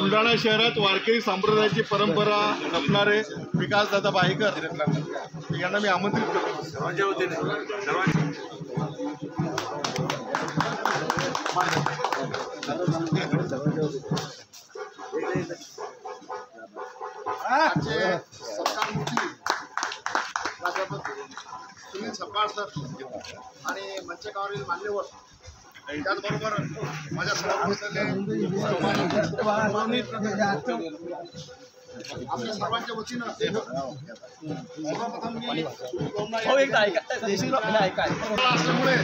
बुलढाणा शहरात वारकरी संप्रदायाची परंपरा जपणारे विकासदादा बाहेकर यांना मी आमंत्रित करतो. सर्वांच्या वतीने सुनील सपकाळ सर आणि मंचकावरील मान्यवर त्याचबरोबर माझ्या आपल्या सर्वांच्या वतीनं सर्वप्रथम मी असल्यामुळे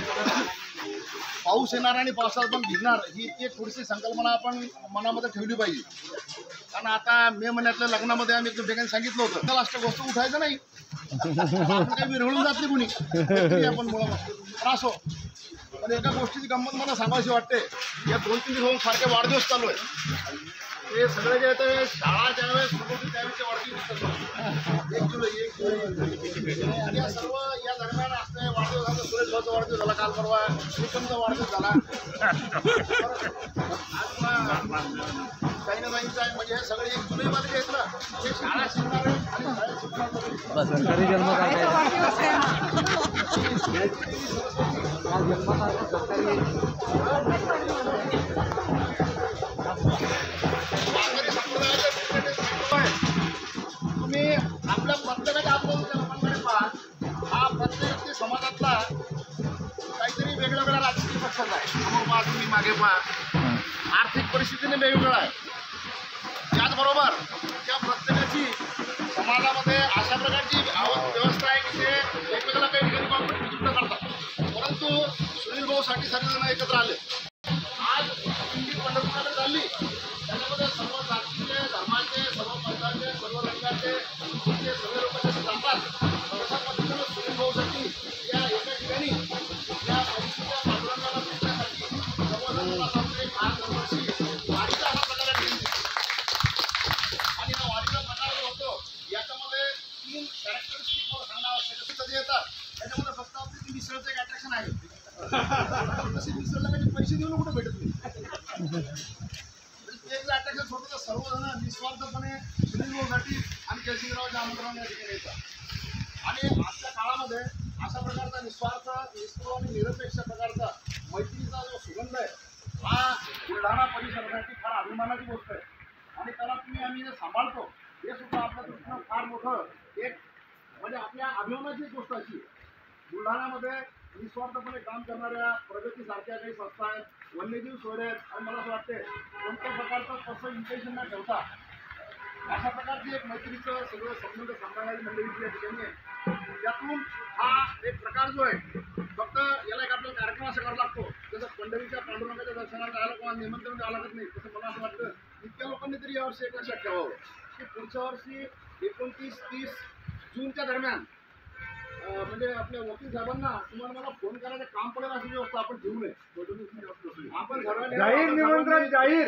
पाऊस येणार आणि पावसाळ्यात पण भिजणार ही एक थोडीशी संकल्पना आपण मनामध्ये ठेवली पाहिजे. कारण आता मे महिन्यातल्या लग्नामध्ये आम्ही एकदम ठिकाणी सांगितलं होतं त्याला अष्ट गोष्ट उठायचं नाही काही विरघळून जात नाही कुणी आपण मुळात असो. पण एका गोष्टीची गंमत मला सांगायची वाटते. या 2-3 दिवस सारखे वाढदिवस चालू आहे. ते सगळे जे आहे शाळा ज्यावेळेस सुरू होती त्यावेळेचे वाढदिवस 1 जुलै आणि या सर्व या दरम्यान असते वाढदिवस झाला. सुरेश भाऊचा वाढदिवस झाला काल परवा, श्रीकमचा वाढदिवस झाला, काही ना काहींचा आहे. म्हणजे हे सगळे 1 जुलैमध्ये जे आहेत ना हे शाळा शिकणारे आणि शाळेत शिकणारे सरकारी जन्म तुम्ही आपल्या प्रत्येकाच्या आत्महत्याकडे पहा. हा प्रत्येक समाजातला काहीतरी वेगवेगळ्या राजकीय पक्षाचा आहे. समोर पहा, तुम्ही मागे पहा, आर्थिक परिस्थितीने वेगवेगळा आहे. त्याचबरोबर त्या प्रत्येकाची समाजामध्ये अशा प्रकारची व्यवस्था आहे की ते वेगवेगळ्या काही ठिकाणी कॉम्पिटिशन करतात. परंतु सुनील भाऊसाठी सर्वजण एकत्र आले. आज पंढरपूरकडे चालली त्याच्यामध्ये सर्व जातीचे धर्माचे सर्व पंथाचे सर्व रंगाचे सर्व लोक जसे जातात तशा पद्धतीनं सुनील भाऊसाठी या एका ठिकाणी या परिस्थितीच्या पांडुरंगाला भेटण्यासाठी सर्वजणांना सांगतो एक आज दरवर्षी वारीचा असा प्रकार आहे. आणि हा वारीचा प्रकार जो होतो याच्यामध्ये 3 कॅरेक्टरिस्टिक मला सांगणं आवश्यक जे येतात त्याच्यामध्ये फक्त आपली मिसळचं एक अट्रॅक्शन आहे. तसे मिसळला काही पैसे देऊन कुठे भेटत नाही. एक अट्रॅक्शन होतं तर सर्वजण निस्वार्थपणे सुनील भाऊसाठी आणि केशवरावच्या आमंत्रणाने या ठिकाणी येतात. आणि आजच्या काळामध्ये अशा प्रकारचा निस्वार्थ निष्ठुर आणि निरपेक्ष प्रकारचा मैत्रीचा जो सुगंध आहे हा बुलढाणा परिसरासाठी फार अभिमानाची गोष्ट आहे. आणि त्याला आम्ही जे सांभाळतो हे सुद्धा आपल्या दृष्टीनं फार मोठं एक म्हणजे आपल्या अभिमानाची गोष्ट अशी आहे. बुलढाण्यामध्ये निस्वार्थपणे काम करणाऱ्या प्रगतीसारख्या काही संस्था आहेत, वन्यजीव सोयरे आहेत. आणि मला असं वाटते कोणत्या प्रकारचं तसं इंटेन्शन न ठेवता अशा प्रकारची एक मैत्रीचं सगळं संबंध सांभाळणारी मंडळी या ठिकाणी आहे. त्यातून हा एक प्रकार जो आहे फक्त याला एक आपल्याला कार्यक्रम असा करावा लागतो. जसं पंढरीच्या पांडुरंगाच्या दर्शनाला जायला कोणा निमंत्रण द्यावं लागत नाही तसं मला असं वाटतं इतक्या लोकांनी तरी यावर्षी एक लक्षात ठेवावं की पुढच्या वर्षी 29-30 जूनच्या दरम्यान म्हणजे आपल्या वकील साहेबांना तुम्हाला मला फोन करायचं काम पडेल अशी व्यवस्था आपण ठेवू नये. आपण जाहीर निमंत्रण जाहीर